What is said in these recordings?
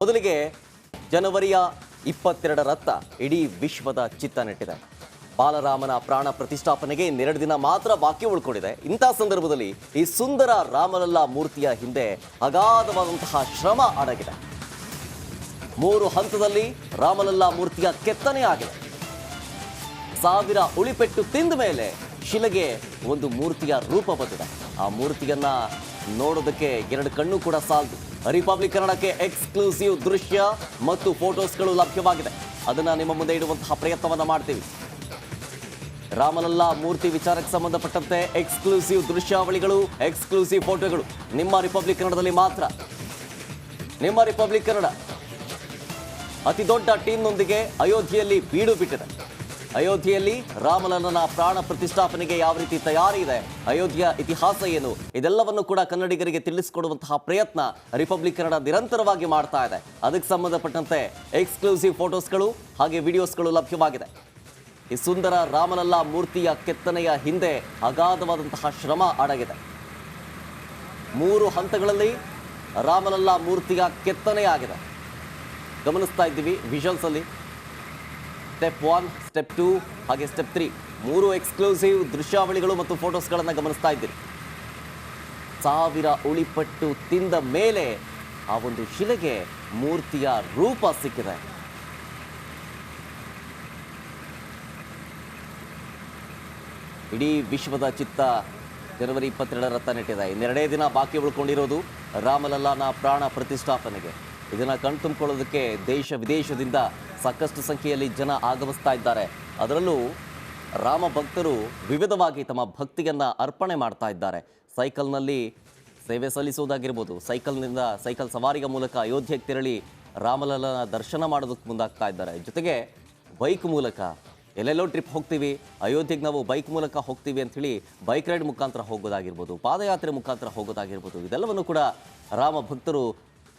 ಮೊದಲಿಗೆ ಜನವರಿಯ 22ರತ್ತ ಇಡೀ ವಿಶ್ವದ ಚಿತ್ತ ನೆಟ್ಟಿದೆ. ಬಾಲರಾಮನ ಪ್ರಾಣ ಪ್ರತಿಷ್ಠಾಪನೆಗೆ 2 ದಿನ ಮಾತ್ರ ಬಾಕಿ ಉಳ್ಕೊಂಡಿದೆ. ಇಂಥ ಸಂದರ್ಭದಲ್ಲಿ ಈ ಸುಂದರ ರಾಮಲಲ್ಲಾ ಮೂರ್ತಿಯ ಹಿಂದೆ ಅಗಾಧವಾದಂತಹ ಶ್ರಮ ಅಡಗಿದೆ. 3 ಹಂತದಲ್ಲಿ ರಾಮಲಲ್ಲಾ ಮೂರ್ತಿಯ ಕೆತ್ತನೆ ಆಗಿದೆ. 1000 ಉಳಿಪೆಟ್ಟು ತಿಂದ ಮೇಲೆ ಶಿಲೆಗೆ ಒಂದು ಮೂರ್ತಿಯ ರೂಪ ಬಂದಿದೆ. ಆ ಮೂರ್ತಿಯನ್ನ ನೋಡೋದಕ್ಕೆ 2 ಕಣ್ಣು ಕೂಡ ಸಾಲದು. ರಿಪಬ್ಲಿಕ್ ಕನ್ನಡಕ್ಕೆ ಎಕ್ಸ್ಕ್ಲೂಸಿವ್ ದೃಶ್ಯ ಮತ್ತು ಫೋಟೋಸ್ಗಳು ಲಭ್ಯವಾಗಿದೆ. ಅದನ್ನ ನಿಮ್ಮ ಮುಂದೆ ಇಡುವಂತಹ ಪ್ರಯತ್ನವನ್ನ ಮಾಡ್ತೀವಿ. ರಾಮಲಲ್ಲಾ ಮೂರ್ತಿ ವಿಚಾರಕ್ಕೆ ಸಂಬಂಧಪಟ್ಟಂತೆ ಎಕ್ಸ್ಕ್ಲೂಸಿವ್ ದೃಶ್ಯಾವಳಿಗಳು, ಎಕ್ಸ್ಕ್ಲೂಸಿವ್ ಫೋಟೋಗಳು ನಿಮ್ಮ ರಿಪಬ್ಲಿಕ್ ಕನ್ನಡದಲ್ಲಿ ಮಾತ್ರ. ನಿಮ್ಮ ರಿಪಬ್ಲಿಕ್ ಕನ್ನಡ ಅತಿ ದೊಡ್ಡ ಟೀಮ್ನೊಂದಿಗೆ ಅಯೋಧ್ಯೆಯಲ್ಲಿ ಬೀಡು ಬಿಟ್ಟಿದೆ. ಅಯೋಧ್ಯೆಯಲ್ಲಿ ರಾಮಲಲ್ಲನ ಪ್ರಾಣ ಪ್ರತಿಷ್ಠಾಪನೆಗೆ ಯಾವ ರೀತಿ ತಯಾರಿ ಇದೆ, ಅಯೋಧ್ಯೆಯ ಇತಿಹಾಸ ಏನು, ಇದೆಲ್ಲವನ್ನು ಕೂಡ ಕನ್ನಡಿಗರಿಗೆ ತಿಳಿಸಿಕೊಡುವಂತಹ ಪ್ರಯತ್ನ ರಿಪಬ್ಲಿಕ್ ಕನ್ನಡ ನಿರಂತರವಾಗಿ ಮಾಡ್ತಾ ಇದೆ. ಅದಕ್ಕೆ ಸಂಬಂಧಪಟ್ಟಂತೆ ಎಕ್ಸ್ಕ್ಲೂಸಿವ್ ಫೋಟೋಸ್ಗಳು ಹಾಗೆ ವಿಡಿಯೋಸ್ಗಳು ಲಭ್ಯವಾಗಿದೆ. ಈ ಸುಂದರ ರಾಮಲಲ್ಲಾ ಮೂರ್ತಿಯ ಕೆತ್ತನೆಯ ಹಿಂದೆ ಅಗಾಧವಾದಂತಹ ಶ್ರಮ ಅಡಗಿದೆ. 3 ಹಂತಗಳಲ್ಲಿ ರಾಮಲಲ್ಲಾ ಮೂರ್ತಿಯ ಕೆತ್ತನೆ ಆಗಿದೆ. ಗಮನಿಸ್ತಾ ಇದ್ದೀವಿ ವಿಜುವಲ್ಸ್ ಅಲ್ಲಿ. ಸ್ಟೆಪ್ 1, ಸ್ಟೆಪ್ 2 ಹಾಗೆ ಸ್ಟೆಪ್ 3 3 ಎಕ್ಸ್ಕ್ಲೂಸಿವ್ ದೃಶ್ಯಾವಳಿಗಳು ಮತ್ತು ಫೋಟೋಸ್ಗಳನ್ನು ಗಮನಿಸ್ತಾ ಇದ್ದೀರಿ. 1000 ಉಳಿಪಟ್ಟು ತಿಂದ ಮೇಲೆ ಆ ಒಂದು ಶಿಲೆಗೆ ಮೂರ್ತಿಯ ರೂಪ ಸಿಕ್ಕಿದೆ. ಇಡೀ ವಿಶ್ವದ ಚಿತ್ತ ಜನವರಿ 22ರತ್ತ ನೆಟ್ಟಿದೆ. 2 ದಿನ ಬಾಕಿ ಉಳ್ಕೊಂಡಿರೋದು ರಾಮಲಲ್ಲಾನ ಪ್ರಾಣ ಪ್ರತಿಷ್ಠಾಪನೆಗೆ. ಇದನ್ನು ಕಣ್ತುಂಬಿಕೊಳ್ಳೋದಕ್ಕೆ ದೇಶ ವಿದೇಶದಿಂದ ಸಾಕಷ್ಟು ಸಂಖ್ಯೆಯಲ್ಲಿ ಜನ ಆಗಮಿಸ್ತಾ ಇದ್ದಾರೆ. ಅದರಲ್ಲೂ ರಾಮ ಭಕ್ತರು ವಿವಿಧವಾಗಿ ತಮ್ಮ ಭಕ್ತಿಯನ್ನು ಅರ್ಪಣೆ ಮಾಡ್ತಾ ಇದ್ದಾರೆ. ಸೈಕಲ್ನಲ್ಲಿ ಸೇವೆ ಸಲ್ಲಿಸುವುದಾಗಿರ್ಬೋದು, ಸೈಕಲ್ ಸವಾರಿಯ ಮೂಲಕ ಅಯೋಧ್ಯೆಗೆ ತೆರಳಿ ರಾಮಲಲ್ಲನ ದರ್ಶನ ಮಾಡೋದಕ್ಕೆ ಮುಂದಾಗ್ತಾ ಇದ್ದಾರೆ. ಜೊತೆಗೆ ಬೈಕ್ ಮೂಲಕ ಎಲ್ಲೆಲ್ಲೋ ಟ್ರಿಪ್ ಹೋಗ್ತೀವಿ, ಅಯೋಧ್ಯೆಗೆ ನಾವು ಬೈಕ್ ಮೂಲಕ ಹೋಗ್ತೀವಿ ಅಂಥೇಳಿ ಬೈಕ್ ರೈಡ್ ಮುಖಾಂತರ ಹೋಗೋದಾಗಿರ್ಬೋದು, ಪಾದಯಾತ್ರೆ ಮುಖಾಂತರ ಹೋಗೋದಾಗಿರ್ಬೋದು, ಇದೆಲ್ಲವನ್ನು ಕೂಡ ರಾಮ ಭಕ್ತರು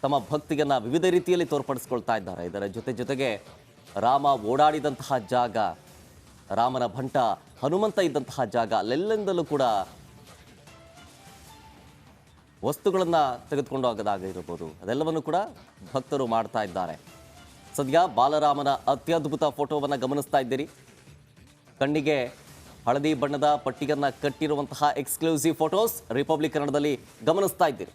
ತಮ್ಮ ಭಕ್ತಿಯನ್ನು ವಿವಿಧ ರೀತಿಯಲ್ಲಿ ತೋರ್ಪಡಿಸ್ಕೊಳ್ತಾ ಇದ್ದಾರೆ. ಇದರ ಜೊತೆಗೆ ರಾಮ ಓಡಾಡಿದಂತಹ ಜಾಗ, ರಾಮನ ಭಂಟ ಹನುಮಂತ ಇದ್ದಂತಹ ಜಾಗ, ಅಲ್ಲೆಲ್ಲಿಂದಲೂ ಕೂಡ ವಸ್ತುಗಳನ್ನು ತೆಗೆದುಕೊಂಡು ಹೋಗೋದಾಗಿರ್ಬೋದು, ಅದೆಲ್ಲವನ್ನು ಕೂಡ ಭಕ್ತರು ಮಾಡ್ತಾ ಇದ್ದಾರೆ. ಸದ್ಯ ಬಾಲರಾಮನ ಅತ್ಯದ್ಭುತ ಫೋಟೋವನ್ನು ಗಮನಿಸ್ತಾ ಇದ್ದೀರಿ. ಕಣ್ಣಿಗೆ ಹಳದಿ ಬಣ್ಣದ ಪಟ್ಟಿಯನ್ನು ಕಟ್ಟಿರುವಂತಹ ಎಕ್ಸ್ಕ್ಲೂಸಿವ್ ಫೋಟೋಸ್ ರಿಪಬ್ಲಿಕ್ ಕನ್ನಡದಲ್ಲಿ ಗಮನಿಸ್ತಾ ಇದ್ದೀರಿ.